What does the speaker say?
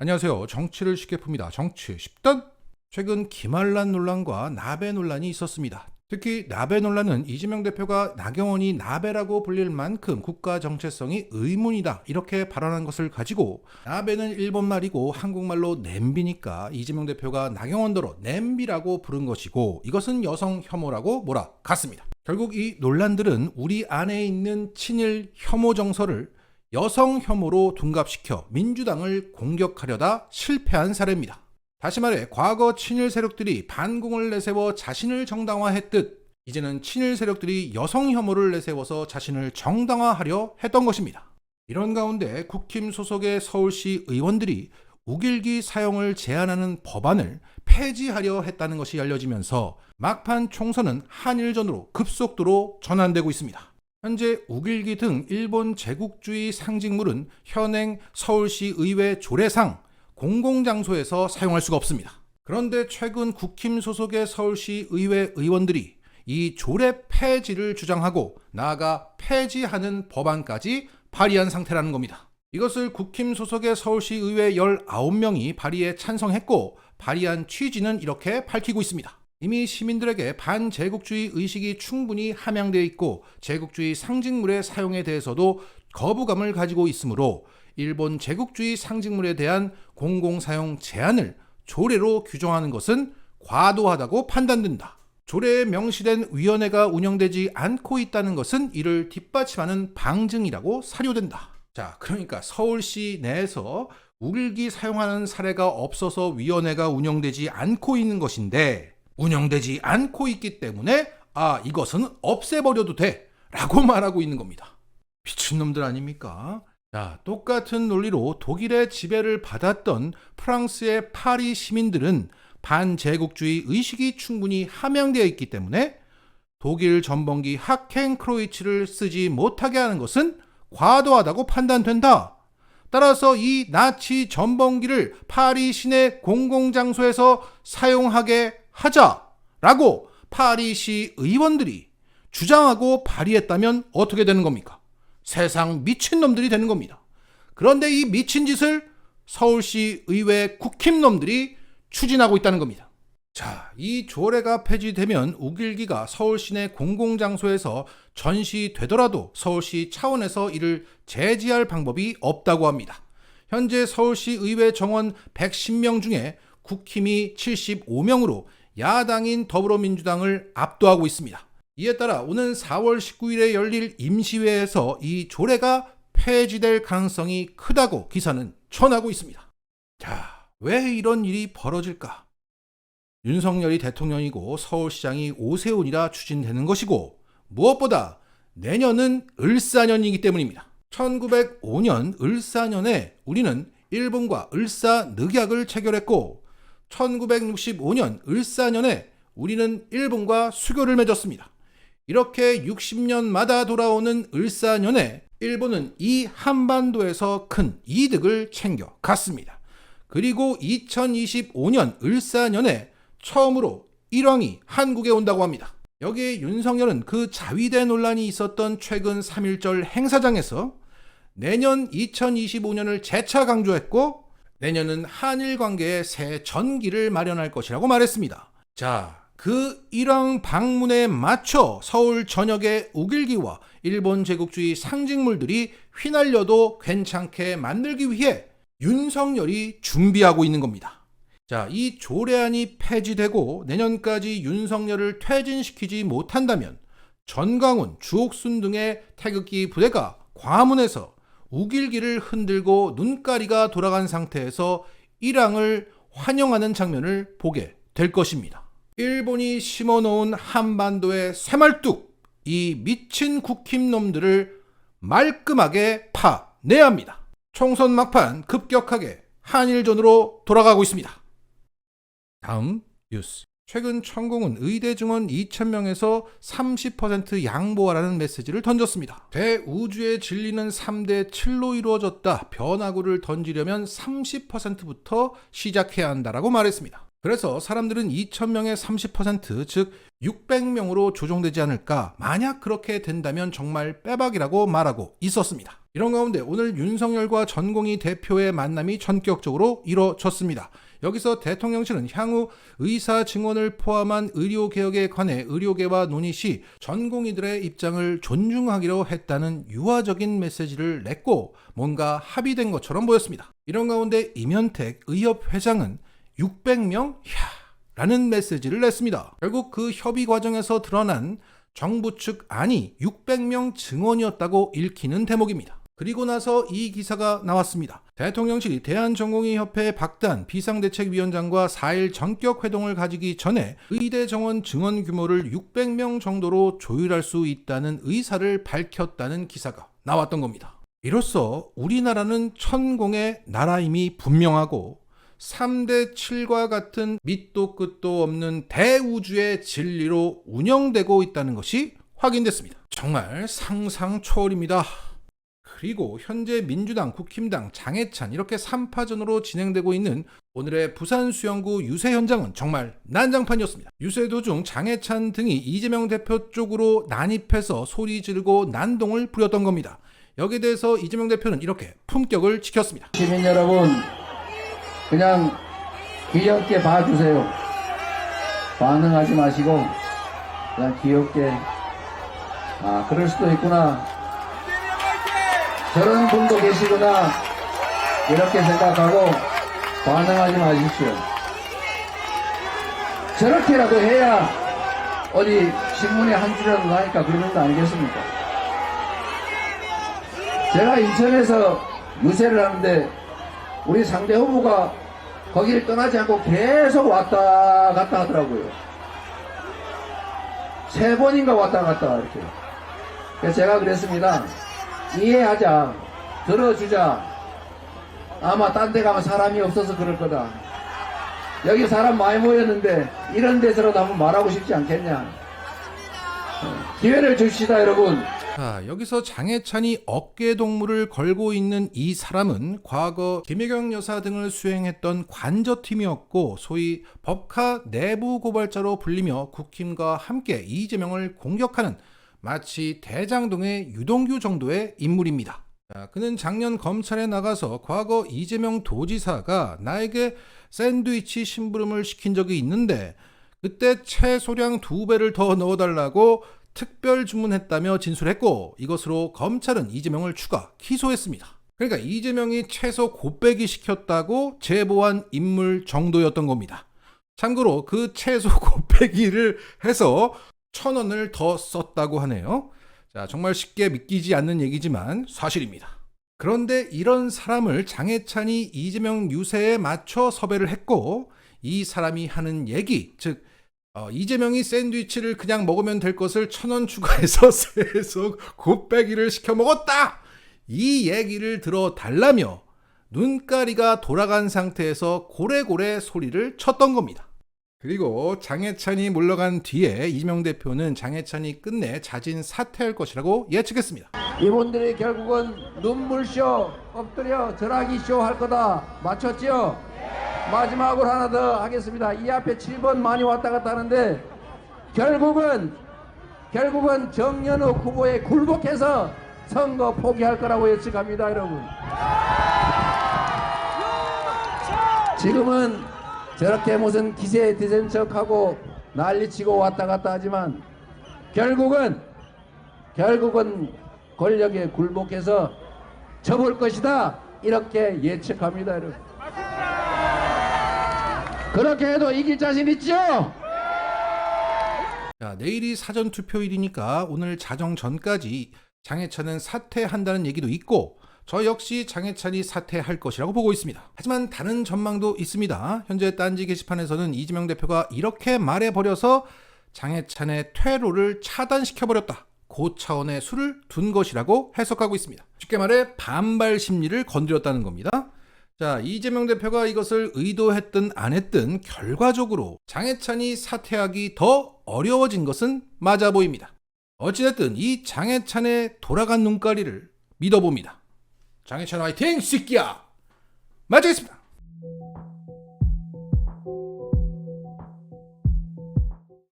안녕하세요. 정치를 쉽게 풉니다. 정치 10단. 최근 김한란 논란과 나배 논란이 있었습니다. 특히 나배 논란은 이재명 대표가 나경원이 나배라고 불릴 만큼 국가 정체성이 의문이다 이렇게 발언한 것을 가지고, 나배는 일본말이고 한국말로 냄비니까 이재명 대표가 나경원더러 냄비라고 부른 것이고, 이것은 여성 혐오라고 몰아갔습니다. 결국 이 논란들은 우리 안에 있는 친일 혐오 정서를 여성 혐오로 둔갑시켜 민주당을 공격하려다 실패한 사례입니다. 다시 말해 과거 친일 세력들이 반공을 내세워 자신을 정당화했듯, 이제는 친일 세력들이 여성 혐오를 내세워서 자신을 정당화하려 했던 것입니다. 이런 가운데 국힘 소속의 서울시 의원들이 우길기 사용을 제한하는 법안을 폐지하려 했다는 것이 알려지면서 막판 총선은 한일전으로 급속도로 전환되고 있습니다. 현재 우길기 등 일본 제국주의 상징물은 현행 서울시 의회 조례상 공공장소에서 사용할 수가 없습니다. 그런데 최근 국힘 소속의 서울시 의회 의원들이 이 조례 폐지를 주장하고 나아가 폐지하는 법안까지 발의한 상태라는 겁니다. 이것을 국힘 소속의 서울시 의회 19명이 발의에 찬성했고, 발의한 취지는 이렇게 밝히고 있습니다. 이미 시민들에게 반제국주의 의식이 충분히 함양되어 있고 제국주의 상징물의 사용에 대해서도 거부감을 가지고 있으므로 일본 제국주의 상징물에 대한 공공사용 제한을 조례로 규정하는 것은 과도하다고 판단된다. 조례에 명시된 위원회가 운영되지 않고 있다는 것은 이를 뒷받침하는 방증이라고 사료된다. 자, 그러니까 서울시 내에서 우길기 사용하는 사례가 없어서 위원회가 운영되지 않고 있는 것인데, 운영되지 않고 있기 때문에 이것은 없애버려도 돼 라고 말하고 있는 겁니다. 미친놈들 아닙니까? 자, 똑같은 논리로 독일의 지배를 받았던 프랑스의 파리 시민들은 반제국주의 의식이 충분히 함양되어 있기 때문에 독일 전범기 하켄크로이츠를 쓰지 못하게 하는 것은 과도하다고 판단된다. 따라서 이 나치 전범기를 파리 시내 공공장소에서 사용하게 하자라고 파리시 의원들이 주장하고 발의했다면 어떻게 되는 겁니까? 세상 미친놈들이 되는 겁니다. 그런데 이 미친 짓을 서울시 의회 국힘놈들이 추진하고 있다는 겁니다. 자, 이 조례가 폐지되면 우길기가 서울 시내 공공장소에서 전시되더라도 서울시 차원에서 이를 제지할 방법이 없다고 합니다. 현재 서울시 의회 정원 110명 중에 국힘이 75명으로 야당인 더불어민주당을 압도하고 있습니다. 이에 따라 오는 4월 19일에 열릴 임시회에서 이 조례가 폐지될 가능성이 크다고 기사는 전하고 있습니다. 자, 왜 이런 일이 벌어질까? 윤석열이 대통령이고 서울시장이 오세훈이라 추진되는 것이고, 무엇보다 내년은 을사년이기 때문입니다. 1905년 을사년에 우리는 일본과 을사늑약을 체결했고, 1965년 을사년에 우리는 일본과 수교를 맺었습니다. 이렇게 60년마다 돌아오는 을사년에 일본은 이 한반도에서 큰 이득을 챙겨갔습니다. 그리고 2025년 을사년에 처음으로 일왕이 한국에 온다고 합니다. 여기에 윤석열은 그 자위대 논란이 있었던 최근 3.1절 행사장에서 내년 2025년을 재차 강조했고, 내년은 한일 관계의 새 전기를 마련할 것이라고 말했습니다. 자, 그 일왕 방문에 맞춰 서울 전역의 우길기와 일본 제국주의 상징물들이 휘날려도 괜찮게 만들기 위해 윤석열이 준비하고 있는 겁니다. 자, 이 조례안이 폐지되고 내년까지 윤석열을 퇴진시키지 못한다면 전광훈, 주옥순 등의 태극기 부대가 과문에서 우길기를 흔들고 눈가리가 돌아간 상태에서 일왕을 환영하는 장면을 보게 될 것입니다. 일본이 심어놓은 한반도의 쇠말뚝, 이 미친 국힘놈들을 말끔하게 파내야 합니다. 총선 막판 급격하게 한일전으로 돌아가고 있습니다. 다음 뉴스. 최근 천공은 의대 증원 2,000명에서 30% 양보하라는 메시지를 던졌습니다. 대우주의 진리는 3대 7로 이루어졌다. 변화구를 던지려면 30%부터 시작해야 한다라고 말했습니다. 그래서 사람들은 2,000명의 30%, 즉 600명으로 조정되지 않을까, 만약 그렇게 된다면 정말 빼박이라고 말하고 있었습니다. 이런 가운데 오늘 윤석열과 전공희 대표의 만남이 전격적으로 이뤄졌습니다. 여기서 대통령실은 향후 의사 증언을 포함한 의료개혁에 관해 의료계와 논의 시 전공의들의 입장을 존중하기로 했다는 유화적인 메시지를 냈고 뭔가 합의된 것처럼 보였습니다. 이런 가운데 임현택 의협회장은 600명? 라는 메시지를 냈습니다. 결국 그 협의 과정에서 드러난 정부 측 안이 600명 증언이었다고 읽히는 대목입니다. 그리고 나서 이 기사가 나왔습니다. 대통령실이 대한전공의협회 박단 비상대책위원장과 4일 전격 회동을 가지기 전에 의대 정원 증원 규모를 600명 정도로 조율할 수 있다는 의사를 밝혔다는 기사가 나왔던 겁니다. 이로써 우리나라는 천공의 나라임이 분명하고 3대 7과 같은 밑도 끝도 없는 대우주의 진리로 운영되고 있다는 것이 확인됐습니다. 정말 상상 초월입니다. 그리고 현재 민주당, 국힘당, 장해찬 이렇게 3파전으로 진행되고 있는 오늘의 부산수영구 유세 현장은 정말 난장판이었습니다. 유세 도중 장해찬 등이 이재명 대표 쪽으로 난입해서 소리 지르고 난동을 부렸던 겁니다. 여기에 대해서 이재명 대표는 이렇게 품격을 지켰습니다. 시민 여러분, 그냥 귀엽게 봐주세요. 반응하지 마시고 그냥 귀엽게, 그럴 수도 있구나, 저런 분도 계시구나, 이렇게 생각하고 반응하지 마십시오. 저렇게라도 해야 어디 신문에 한 줄이라도 나니까 그러는 거 아니겠습니까? 제가 인천에서 유세를 하는데 우리 상대 후보가 거기를 떠나지 않고 계속 왔다 갔다 하더라고요. 3번인가 왔다 갔다 이렇게. 그래서 제가 그랬습니다. 이해하자, 들어주자. 아마 딴 데 가면 사람이 없어서 그럴 거다. 여기 사람 많이 모였는데 이런 데서라도 한번 말하고 싶지 않겠냐. 기회를 줍시다, 여러분. 자, 여기서 장해찬이 어깨동무를 걸고 있는 이 사람은 과거 김혜경 여사 등을 수행했던 관저팀이었고 소위 법카 내부 고발자로 불리며 국힘과 함께 이재명을 공격하는 마치 대장동의 유동규 정도의 인물입니다. 자, 그는 작년 검찰에 나가서 과거 이재명 도지사가 나에게 샌드위치 심부름을 시킨 적이 있는데 그때 채소량 2배를 더 넣어달라고 특별 주문했다며 진술했고 이것으로 검찰은 이재명을 추가 기소했습니다. 그러니까 이재명이 채소 곱빼기 시켰다고 제보한 인물 정도였던 겁니다. 참고로 그 채소 곱빼기를 해서 1,000원을 더 썼다고 하네요. 자, 정말 쉽게 믿기지 않는 얘기지만 사실입니다. 그런데 이런 사람을 장해찬이 이재명 유세에 맞춰 섭외를 했고 이 사람이 하는 얘기, 즉 이재명이 샌드위치를 그냥 먹으면 될 것을 1,000원 추가해서 채소 곱빼기를 시켜 먹었다! 이 얘기를 들어달라며 눈가리가 돌아간 상태에서 고래고래 소리를 쳤던 겁니다. 그리고 장해찬이 물러간 뒤에 이재명 대표는 장해찬이 끝내 자진 사퇴할 것이라고 예측했습니다. 이분들이 결국은 눈물쇼, 엎드려 절하기쇼 할 거다. 맞췄죠? 마지막으로 하나 더 하겠습니다. 이 앞에 7번 많이 왔다 갔다 하는데 결국은 정연욱 후보에 굴복해서 선거 포기할 거라고 예측합니다, 여러분. 지금은 저렇게 무슨 기세에 드는 척하고 난리치고 왔다 갔다 하지만 결국은 권력에 굴복해서 접을 것이다, 이렇게 예측합니다, 여러분. 그렇게 해도 이길 자신 있죠? 자, 내일이 사전투표일이니까 오늘 자정 전까지 장해찬은 사퇴한다는 얘기도 있고 저 역시 장해찬이 사퇴할 것이라고 보고 있습니다. 하지만 다른 전망도 있습니다. 현재 딴지 게시판에서는 이재명 대표가 이렇게 말해버려서 장해찬의 퇴로를 차단시켜버렸다, 그 차원의 수를 둔 것이라고 해석하고 있습니다. 쉽게 말해 반발 심리를 건드렸다는 겁니다. 자, 이재명 대표가 이것을 의도했든 안 했든 결과적으로 장해찬이 사퇴하기 더 어려워진 것은 맞아 보입니다. 어찌됐든 이 장해찬의 돌아간 눈가리를 믿어봅니다. 장해찬 화이팅! 새끼야! 마치겠습니다.